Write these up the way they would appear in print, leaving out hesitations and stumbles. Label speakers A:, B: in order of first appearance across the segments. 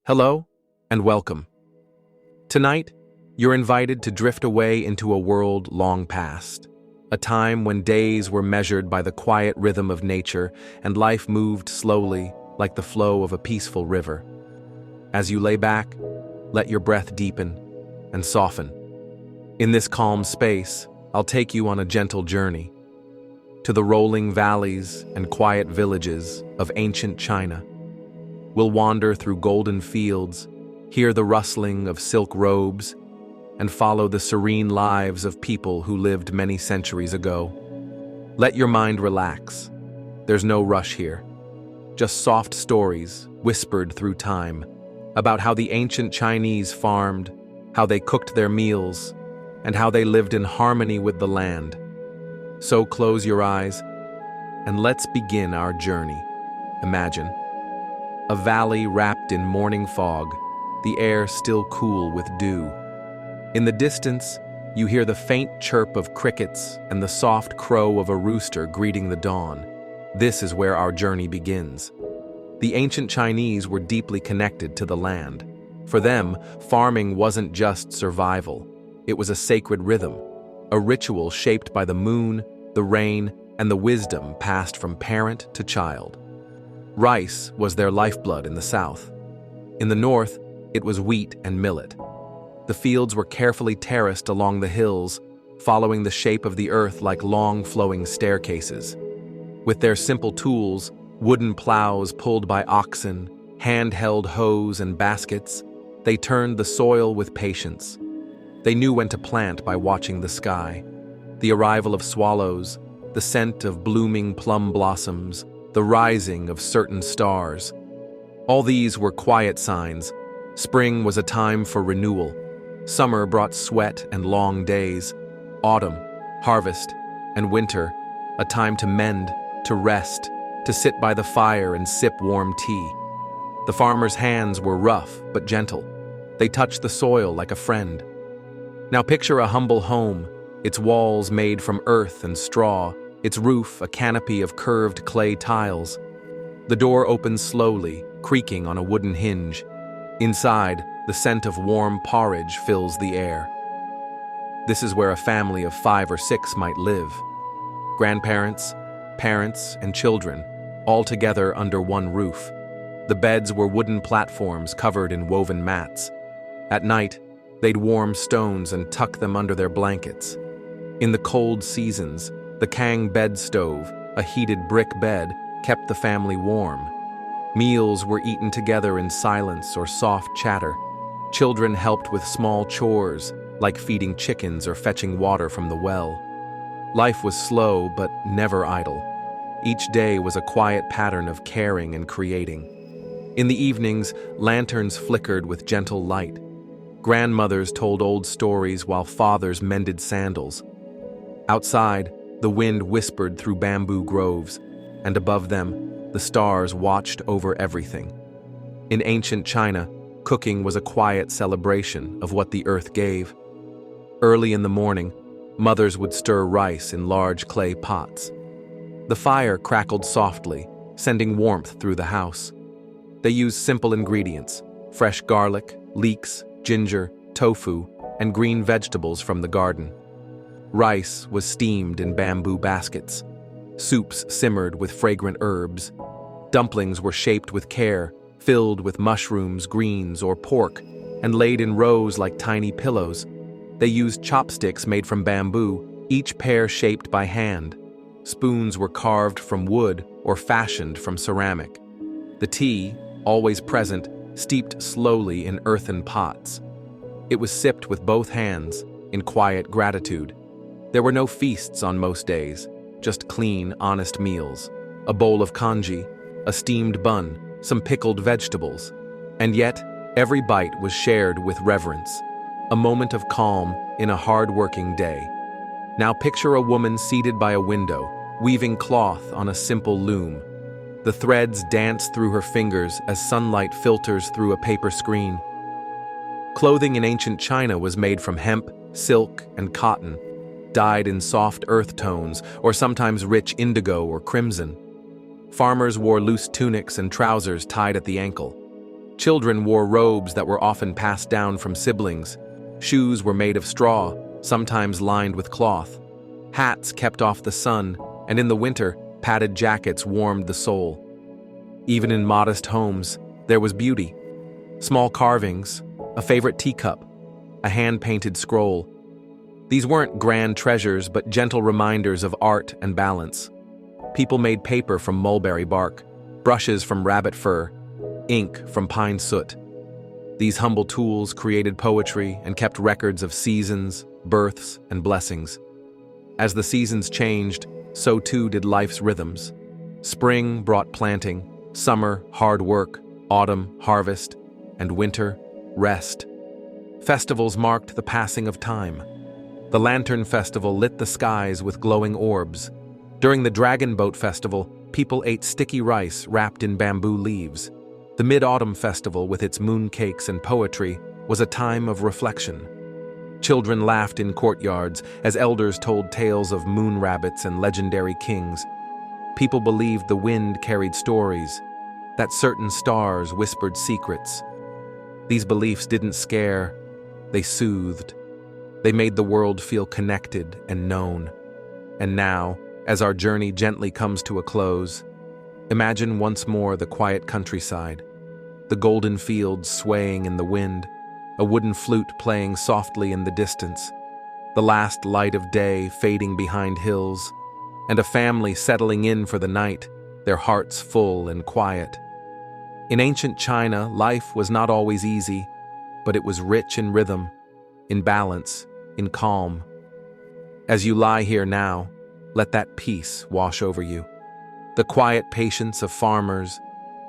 A: Hello, and welcome. Tonight, you're invited to drift away into a world long past, a time when days were measured by the quiet rhythm of nature and life moved slowly like the flow of a peaceful river. As you lay back, let your breath deepen and soften. In this calm space, I'll take you on a gentle journey to the rolling valleys and quiet villages of ancient China. We'll wander through golden fields, hear the rustling of silk robes, and follow the serene lives of people who lived many centuries ago. Let your mind relax. There's no rush here. Just soft stories, whispered through time, about how the ancient Chinese farmed, how they cooked their meals, and how they lived in harmony with the land. So close your eyes, and let's begin our journey. Imagine a valley wrapped in morning fog, the air still cool with dew. In the distance, you hear the faint chirp of crickets and the soft crow of a rooster greeting the dawn. This is where our journey begins. The ancient Chinese were deeply connected to the land. For them, farming wasn't just survival. It was a sacred rhythm, a ritual shaped by the moon, the rain, and the wisdom passed from parent to child. Rice was their lifeblood in the south. In the north, it was wheat and millet. The fields were carefully terraced along the hills, following the shape of the earth like long flowing staircases. With their simple tools, wooden plows pulled by oxen, handheld hoes and baskets, they turned the soil with patience. They knew when to plant by watching the sky, the arrival of swallows, the scent of blooming plum blossoms, the rising of certain stars. All these were quiet signs. Spring was a time for renewal. Summer brought sweat and long days. Autumn, harvest, and winter, a time to mend, to rest, to sit by the fire and sip warm tea. The farmer's hands were rough but gentle. They touched the soil like a friend. Now picture a humble home, its walls made from earth and straw, its roof a canopy of curved clay tiles. The door opens slowly, creaking on a wooden hinge. Inside, the scent of warm porridge fills the air. This is where a family of 5 or 6 might live. Grandparents, parents, and children, all together under one roof. The beds were wooden platforms covered in woven mats. At night, they'd warm stones and tuck them under their blankets. In the cold seasons, the Kang bed stove, a heated brick bed, kept the family warm. Meals were eaten together in silence or soft chatter. Children helped with small chores, like feeding chickens or fetching water from the well. Life was slow but never idle. Each day was a quiet pattern of caring and creating. In the evenings, lanterns flickered with gentle light. Grandmothers told old stories while fathers mended sandals. Outside, the wind whispered through bamboo groves, and above them, the stars watched over everything. In ancient China, cooking was a quiet celebration of what the earth gave. Early in the morning, mothers would stir rice in large clay pots. The fire crackled softly, sending warmth through the house. They used simple ingredients: fresh garlic, leeks, ginger, tofu, and green vegetables from the garden. Rice was steamed in bamboo baskets. Soups simmered with fragrant herbs. Dumplings were shaped with care, filled with mushrooms, greens, or pork, and laid in rows like tiny pillows. They used chopsticks made from bamboo, each pair shaped by hand. Spoons were carved from wood or fashioned from ceramic. The tea, always present, steeped slowly in earthen pots. It was sipped with both hands, in quiet gratitude. There were no feasts on most days, just clean, honest meals. A bowl of congee, a steamed bun, some pickled vegetables. And yet, every bite was shared with reverence. A moment of calm in a hard-working day. Now picture a woman seated by a window, weaving cloth on a simple loom. The threads dance through her fingers as sunlight filters through a paper screen. Clothing in ancient China was made from hemp, silk, and cotton, dyed in soft earth tones or sometimes rich indigo or crimson. Farmers wore loose tunics and trousers tied at the ankle. Children wore robes that were often passed down from siblings. Shoes were made of straw, sometimes lined with cloth. Hats kept off the sun, and in the winter, padded jackets warmed the soul. Even in modest homes, there was beauty. Small carvings, a favorite teacup, a hand-painted scroll. These weren't grand treasures, but gentle reminders of art and balance. People made paper from mulberry bark, brushes from rabbit fur, ink from pine soot. These humble tools created poetry and kept records of seasons, births, and blessings. As the seasons changed, so too did life's rhythms. Spring brought planting, summer, hard work, autumn, harvest, and winter, rest. Festivals marked the passing of time. The Lantern Festival lit the skies with glowing orbs. During the Dragon Boat Festival, people ate sticky rice wrapped in bamboo leaves. The Mid-Autumn Festival, with its mooncakes and poetry, was a time of reflection. Children laughed in courtyards as elders told tales of moon rabbits and legendary kings. People believed the wind carried stories, that certain stars whispered secrets. These beliefs didn't scare, they soothed. They made the world feel connected and known. And now, as our journey gently comes to a close, imagine once more the quiet countryside, the golden fields swaying in the wind, a wooden flute playing softly in the distance, the last light of day fading behind hills, and a family settling in for the night, their hearts full and quiet. In ancient China, life was not always easy, but it was rich in rhythm, in balance, in calm. As you lie here now, let that peace wash over you. The quiet patience of farmers,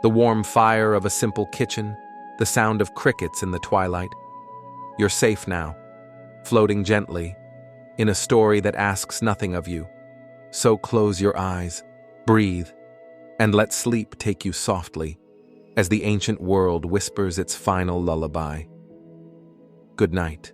A: the warm fire of a simple kitchen, the sound of crickets in the twilight. You're safe now, floating gently, in a story that asks nothing of you. So close your eyes, breathe, and let sleep take you softly, as the ancient world whispers its final lullaby. Good night.